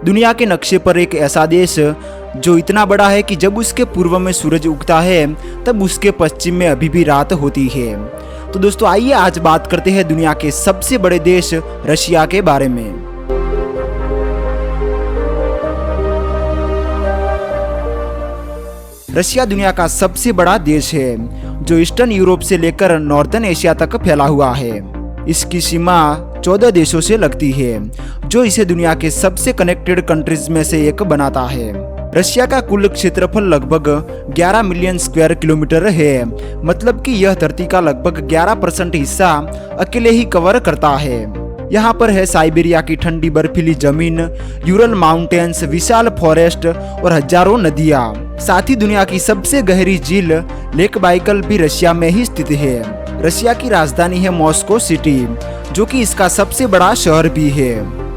दुनिया के नक्शे पर एक ऐसा देश जो इतना बड़ा है कि जब उसके पूर्व में सूरज उगता है तब उसके पश्चिम में अभी भी रात होती है। तो दोस्तों आइए आज बात करते हैं दुनिया के सबसे बड़े देश रशिया के बारे में। रशिया दुनिया का सबसे बड़ा देश है जो ईस्टर्न यूरोप से लेकर नॉर्दर्न एशिया तक फैला हुआ है। इसकी सीमा 14 देशों से लगती है जो इसे दुनिया के सबसे कनेक्टेड कंट्रीज में से एक बनाता है। रशिया का कुल क्षेत्रफल लगभग 11 मिलियन स्क्वायर किलोमीटर है, मतलब कि यह धरती का लगभग 11% हिस्सा अकेले ही कवर करता है। यहाँ पर है साइबेरिया की ठंडी बर्फीली जमीन, यूरल माउंटेन्स, विशाल फॉरेस्ट और हजारों नदियाँ। साथ ही दुनिया की सबसे गहरी झील लेक बाइकल भी रशिया में ही स्थित है। रशिया की राजधानी है मॉस्को सिटी, जो कि इसका सबसे बड़ा शहर भी है।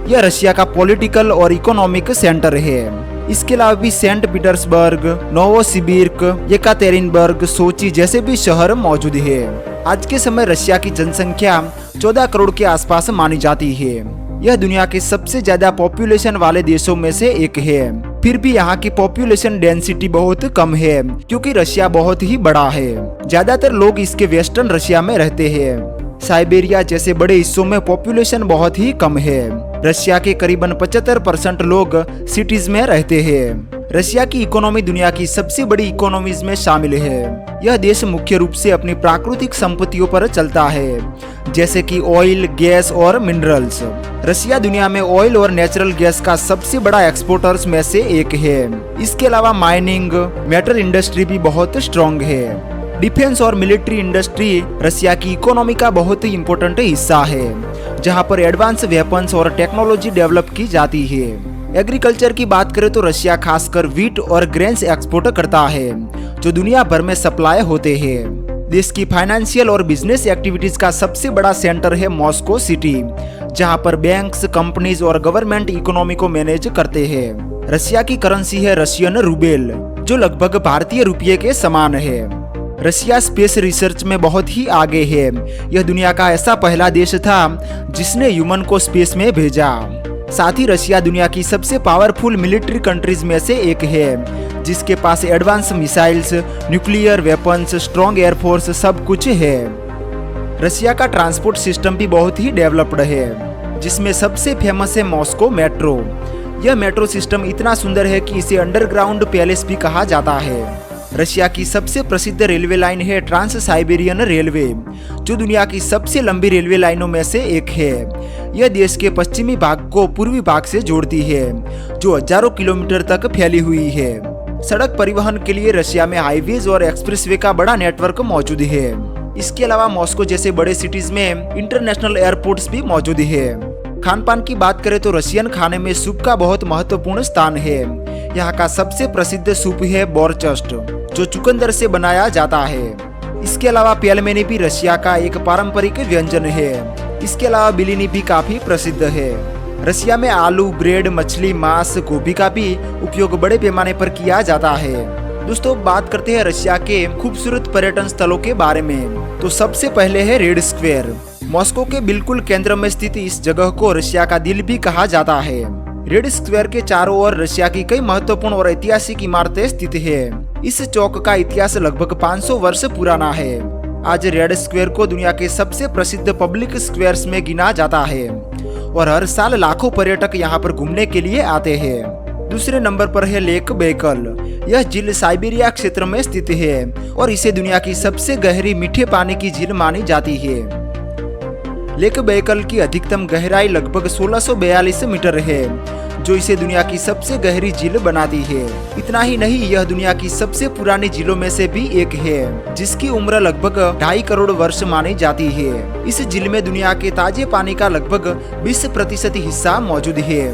यह रशिया का पॉलिटिकल और इकोनॉमिक सेंटर है। इसके अलावा भी सेंट पीटर्सबर्ग, नोवोसिबिर्स्क, येकातेरिनबर्ग, सोची जैसे भी शहर मौजूद है। आज के समय रशिया की जनसंख्या 14 करोड़ के आसपास मानी जाती है। यह दुनिया के सबसे ज्यादा पॉपुलेशन वाले देशों में से एक है। फिर भी यहाँ की पॉपुलेशन डेंसिटी बहुत कम है क्योंकि रशिया बहुत ही बड़ा है। ज्यादातर लोग इसके वेस्टर्न रशिया में रहते हैं। साइबेरिया जैसे बड़े हिस्सों में पॉपुलेशन बहुत ही कम है। रशिया के करीबन 75% लोग सिटीज में रहते हैं। रशिया की इकोनॉमी दुनिया की सबसे बड़ी इकोनॉमीज में शामिल है। यह देश मुख्य रूप से अपनी प्राकृतिक संपत्तियों पर चलता है, जैसे कि ऑयल, गैस और मिनरल्स। रशिया दुनिया में ऑयल और नेचुरल गैस का सबसे बड़ा एक्सपोर्टर्स में से एक है। इसके अलावा माइनिंग, मेटल इंडस्ट्री भी बहुत स्ट्रॉन्ग है। डिफेंस और मिलिट्री इंडस्ट्री रशिया की इकोनॉमी का बहुत ही इम्पोर्टेंट हिस्सा है, जहां पर एडवांस वेपन्स और टेक्नोलॉजी डेवलप की जाती है। एग्रीकल्चर की बात करें तो रशिया खासकर व्हीट और ग्रेन्स एक्सपोर्ट करता है, जो दुनिया भर में सप्लाई होते हैं। देश की फाइनेंशियल और बिजनेस एक्टिविटीज का सबसे बड़ा सेंटर है मॉस्को सिटी, जहां पर बैंक्स, कंपनीज और गवर्नमेंट इकोनॉमी को मैनेज करते हैं। रशिया की करेंसी है रशियन रूबेल, जो लगभग भारतीय रुपये के समान है। रशिया स्पेस रिसर्च में बहुत ही आगे है। यह दुनिया का ऐसा पहला देश था जिसने ह्यूमन को स्पेस में भेजा। साथ ही रशिया दुनिया की सबसे पावरफुल मिलिट्री कंट्रीज में से एक है, जिसके पास advance missiles, nuclear weapons, strong air force सब कुछ है। रशिया का ट्रांसपोर्ट सिस्टम भी बहुत ही डेवलप्ड है, जिसमें सबसे फेमस है मॉस्को मेट्रो। यह मेट्रो सिस्टम इतना सुंदर है कि इसे अंडरग्राउंड पैलेस भी कहा जाता है। रशिया की सबसे प्रसिद्ध रेलवे लाइन है ट्रांस साइबेरियन रेलवे, जो दुनिया की सबसे लंबी रेलवे लाइनों में से एक है। यह देश के पश्चिमी भाग को पूर्वी भाग से जोड़ती है, जो हजारों किलोमीटर तक फैली हुई है। सड़क परिवहन के लिए रशिया में हाईवेज और एक्सप्रेसवे का बड़ा नेटवर्क मौजूद है। इसके अलावा मॉस्को जैसे बड़े सिटीज में इंटरनेशनल एयरपोर्ट्स भी मौजूद है। खान पान की बात करें तो रशियन खाने में सूप का बहुत महत्वपूर्ण स्थान है। यहाँ का सबसे प्रसिद्ध सूप है बोर्चस्ट, जो चुकंदर से बनाया जाता है। इसके अलावा पेलमेनी भी रशिया का एक पारंपरिक व्यंजन है। इसके अलावा बिलिनी भी काफी प्रसिद्ध है। रशिया में आलू, ब्रेड, मछली, मांस, गोभी का भी उपयोग बड़े पैमाने पर किया जाता है। दोस्तों बात करते हैं रशिया के खूबसूरत पर्यटन स्थलों के बारे में। तो सबसे पहले है रेड स्क्वायर। मॉस्को के बिल्कुल केंद्र में स्थित इस जगह को रशिया का दिल भी कहा जाता है। रेड स्क्वायर के चारों ओर रशिया की कई महत्वपूर्ण और ऐतिहासिक इमारतें स्थित है। इस चौक का इतिहास लगभग 500 वर्ष पुराना है। आज रेड स्क्वायर को दुनिया के सबसे प्रसिद्ध पब्लिक स्क्वायर्स में गिना जाता है और हर साल लाखों पर्यटक यहाँ पर घूमने के लिए आते हैं। दूसरे नंबर पर है लेक बैकल। यह झील साइबेरिया क्षेत्र में स्थित है और इसे दुनिया की सबसे गहरी मीठे पानी की झील मानी जाती है। लेक बैकल की अधिकतम गहराई लगभग 1642 मीटर है, जो इसे दुनिया की सबसे गहरी झील बनाती है। इतना ही नहीं, यह दुनिया की सबसे पुरानी झीलों में से भी एक है, जिसकी उम्र लगभग 2.5 करोड़ वर्ष मानी जाती है। इस झील में दुनिया के ताजे पानी का लगभग 20% हिस्सा मौजूद है।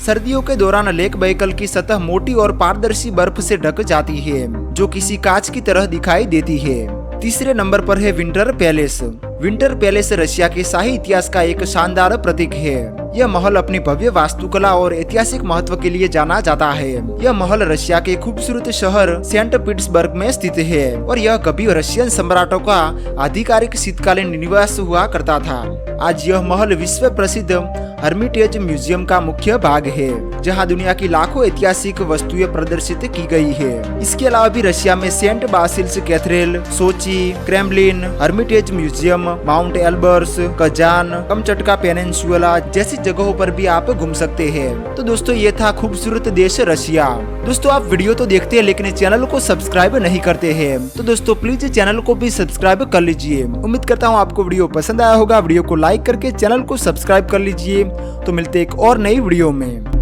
सर्दियों के दौरान लेक बैकल की सतह मोटी और पारदर्शी बर्फ से ढक जाती है, जो किसी कांच की तरह दिखाई देती है। तीसरे नंबर पर है winter palace. Winter palace Russia के शाही इतिहास का एक शानदार प्रतीक है। यह महल अपनी भव्य वास्तुकला और ऐतिहासिक महत्व के लिए जाना जाता है। यह महल रशिया के खूबसूरत शहर सेंट पीटर्सबर्ग में स्थित है और यह कभी रशियन सम्राटों का आधिकारिक शीतकालीन निवास हुआ करता था। आज यह महल विश्व प्रसिद्ध हर्मिटेज म्यूजियम का मुख्य भाग है, जहां दुनिया की लाखों ऐतिहासिक वस्तुएं प्रदर्शित की गई है। इसके अलावा भी रशिया में Saint Basil's Cathedral, Sochi, Kremlin, Hermitage Museum, Mount Elbrus, Kazan, Kamchatka Peninsula जैसी जगहों पर भी आप घूम सकते हैं। तो दोस्तों ये था खूबसूरत देश रशिया। दोस्तों आप वीडियो तो देखते हैं लेकिन चैनल को सब्सक्राइब नहीं करते हैं, तो दोस्तों प्लीज चैनल को भी सब्सक्राइब कर लीजिए। उम्मीद करता हूँ आपको वीडियो पसंद आया होगा। वीडियो को लाइक करके चैनल को सब्सक्राइब कर लीजिए। तो मिलते एक और नई वीडियो में।